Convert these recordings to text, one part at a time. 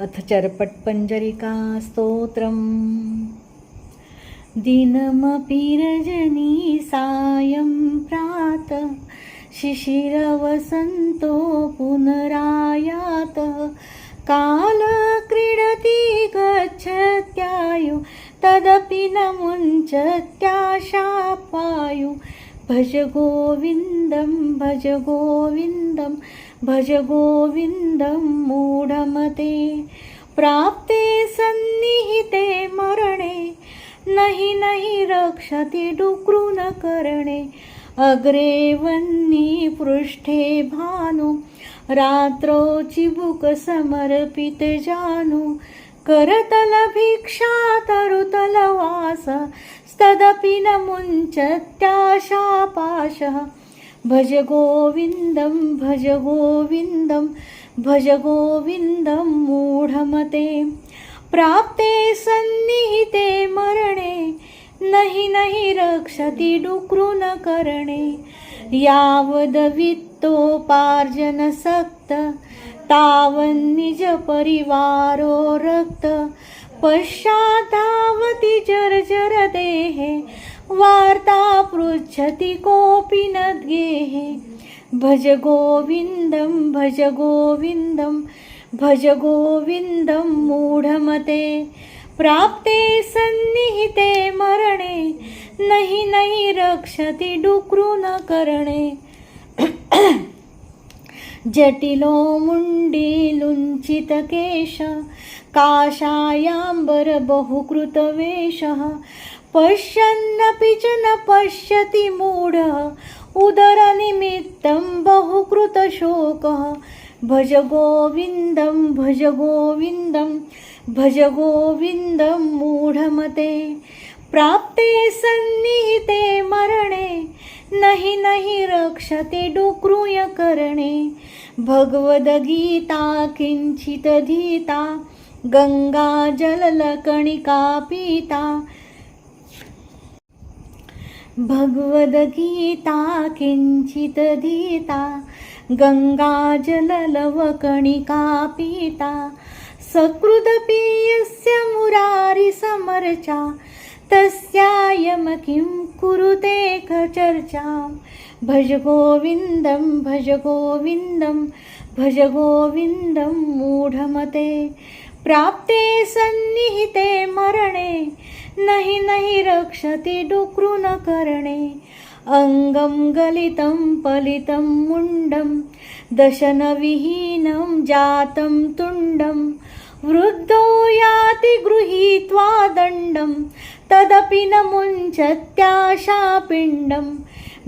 अथ चर्पट्पञ्जरिका स्तोत्रम्। दिनमपि रजनी सायं प्रातः शिशिरवसन्तो पुनरायातः कालक्रीडति गच्छत्यायु तदपि न मुञ्चत्याशापायु भज गोविन्दं भज गोविन्दं भज गोविन्दं मूढमते प्राप्ते सन्निहिते मरणे नहि नहि रक्षति डुक्रुनकरणे अग्रे वह्नि पृष्ठे भानु रात्रौ चिबुक समर्पित जानु करतल भिक्षा तरुतलवास तदपि न मुञ्चत्याशापाशः भज गोविन्दं भज गोविन्दं भज गोविन्दं मूढमते प्राप्ते सन्निहिते मरणे नहि नहि रक्षति डुक्रुनकरणे यावद्वित्तोपार्जनसक्त तावन्निज परिवारो रक्त पश्चाद्धावति जर्जर देहे वार्ता पृच्छति कोऽपि न गेहे भज गोविन्दं भज गोविन्दं भज गोविन्दं मूढमते प्राप्ते सन्निहिते मरणे नहि नहि रक्षति डुक्रुनकरणे जटिलो मुण्डीलुञ्चितकेश काषायाम्बर बहुकृतवेषः पश्यन्नपि च न पश्यति मूढः उदरनिमित्तं बहुकृतशोकः भज गोविन्दं भज गोविन्दं भज गोविन्दं मूढमते प्राप्ते सन्निहिते मरणे नहि नहि रक्षति डुक्रुनकरणे भगवद्गीता किञ्चिदधीता गङ्गाजलकणिका पीता भगवद्गीता किञ्चिदधीता गङ्गाजलकणिका पीता सकृदपि यस्य मुरारिसमर्चा तस्यायम किं कुरुते चर्चां भज गोविन्दं भज गोविन्दं भज गोविन्दं मूढमते प्राप्ते सन्निहिते मरणे नहि नहि रक्षति डुक्रुनकरणे अङ्गं गलितं पलितं मुण्डं दशनविहीनं जातं तुण्डं वृद्धो याति गृहीत्वा दण्डं तदपि न मुञ्चत्याशापिण्डं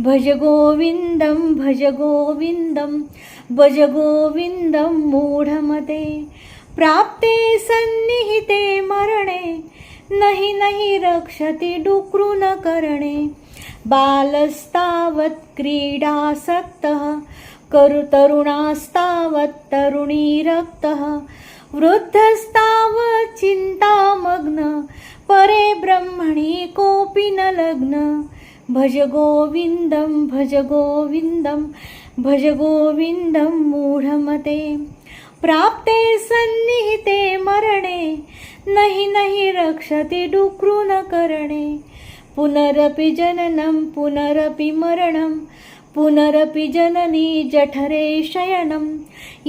भज गोविन्दं भज गोविन्दं भज गोविन्दं मूढमते प्राप्ते सन्निहिते मरणे नहि नहि रक्षति डुक्रुनकरणे बालस्तावत् क्रीडासक्तः तरुणास्तावत् तरुणीरक्तः वृद्धस्तावत् चिन्तामग्न परे ब्रह्मणि कोऽपि न लग्न भज गोविन्दं भज गोविन्दं भज गोविन्दं मूढमते प्राप्ते सन्निहिते मरणे नहि नहि रक्षति डुक्रुनकरणे पुनरपि जननं पुनरपि मरणं पुनरपि जननी जठरे शयनम्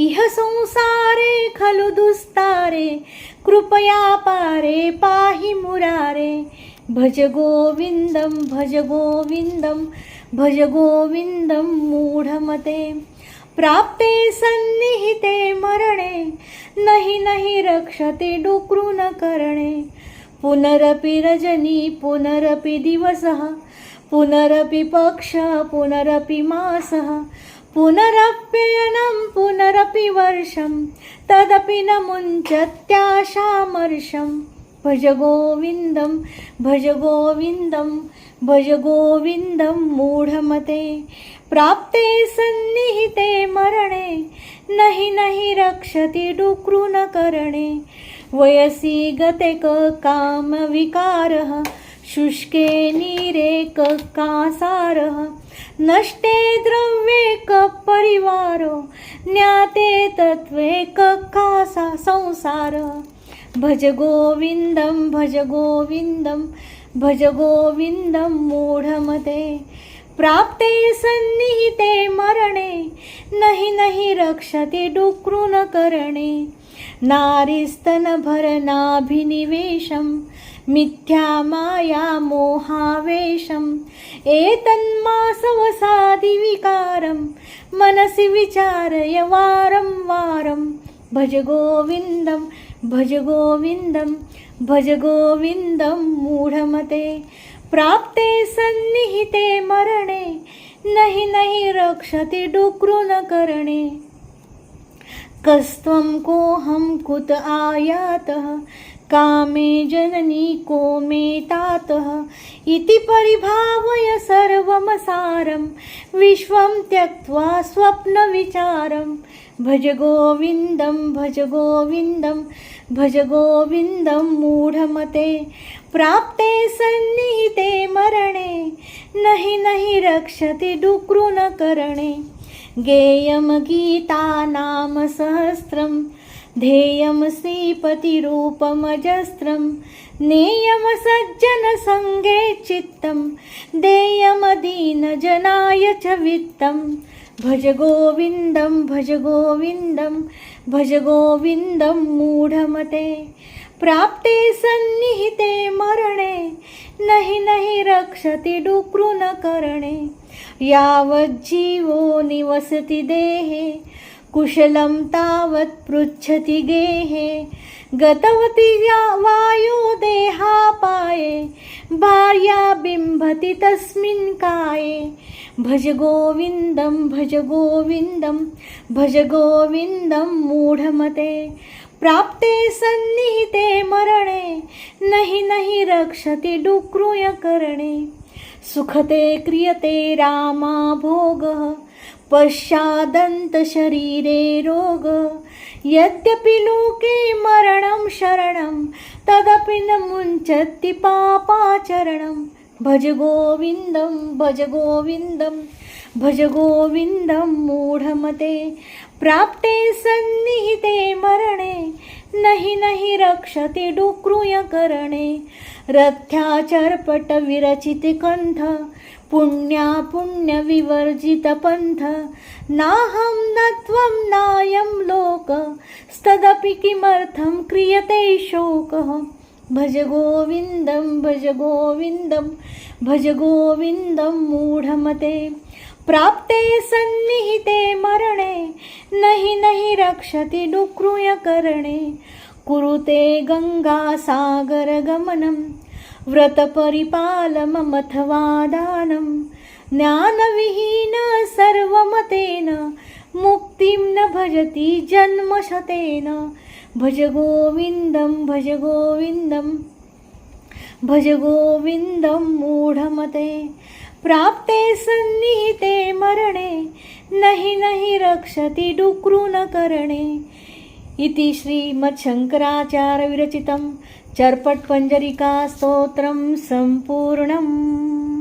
इह संसारे खलु दुस्तारे कृपया पारे पाहि मुरारे भज गोविन्दं भज गोविन्दं भज गोविन्दं मूढमते प्राप्ते सन्निहिते मरणे नहि नहि रक्षति डुक्रुनकरणे पुनरपि रजनी पुनरपि दिवसः पुनरपि पक्षः पुनरपि मासः पुनरप्ययनं पुनरपि वर्षं तदपि न मुञ्चत्याशामर्षं भज गोविन्दं भज गोविन्दं भज गोविन्दं मूढमते प्राप्ते सन्निहिते मरणे नहि नहि रक्षति डुक्रुनकरणे वयसि गते कामविकारः शुष्के नीरे कासारः नष्टे द्रव्ये परिवारो ज्ञाते तत्त्वे कासा संसारः भज गोविन्दं भज गोविन्दं भज गोविन्दं मूढमते प्राप्ते सन्निहिते मरणे नहि नहि रक्षति डुक्रुनकरणे नारीस्तनभरनाभिनिवेशं मिथ्या माया मोहावेशम् एतन्मासवसादिविकारं मनसि विचारय वारं वारं भज गोविन्दं भज गोविन्दं भज गोविन्दं मूढमते प्राप्ते सन्निहिते मरणे नहि नहि रक्षति डुक्रुनकरणे कस्त्वं कोऽहं कुत आयातः कामे जननी को मे तातः इति परिभावय सर्वमसारं विश्वं त्यक्त्वा स्वप्नविचारं भज गोविन्दं भज गोविन्दं भज गोविन्दं मूढमते प्राप्ते सन्निहिते मरणे नहि नहि रक्षति डुक्रुनकरणे गेयं गीता नाम सहस्रं ध्येयं श्रीपतिरूपमजस्रं नेयं सज्जनसङ्गे चित्तं देयं दीनजनाय च वित्तं भज गोविन्दं भज गोविन्दं भज गोविन्दं मूढमते प्राप्ते सन्निहिते मरणे नहि नहि रक्षति डुक्रुनकरणे यावज्जीवो निवसति देहे कुशलं तावत् पृच्छति गेहे गतवती वायो देहापाये भार्या बिम्बति तस्मिन् काये भज गोविन्दं भज गोविन्दं भज गोविन्दं मूढमते प्राप्ते सन्निहिते मरणे नहि नहि रक्षति डुक्रुयकरणे सुखते क्रियते रामा भोगः पश्चादन्तशरीरे रोग यद्यपि लोके मरणं शरणं तदपि न मुञ्चति पापाचरणं भज गोविन्दं भज गोविन्दं भज गोविन्दं मूढमते प्राप्ते सन्निहिते मरणे नहि नहि रक्षति डुक्रुयकरणे रथ्याचर्पटविरचितकण्ठ पुण्यविवर्जितपन्थ नाहं न त्वं नायं लोकस्तदपि किमर्थं क्रियते शोकः भज गोविन्दं भज गोविन्दं भज गोविन्दं मूढमते प्राप्ते सन्निहिते मरणे नहि नहि रक्षति डुक्रुयकरणे कुरुते गङ्गासागरगमनं व्रतपरिपालनमथवा दानं ज्ञानविहीन सर्वमतेन मुक्तिं न भजति जन्मशतेन भज गोविन्दं भज गोविन्दं भज गोविन्दं मूढमते प्राप्ते सन्निहिते मरणे नहि नहि रक्षति डुक्रुनकरणे इति श्रीमच्छङ्कराचार्यविरचितं चर्पटपञ्जरिका स्तोत्रं सम्पूर्णम्।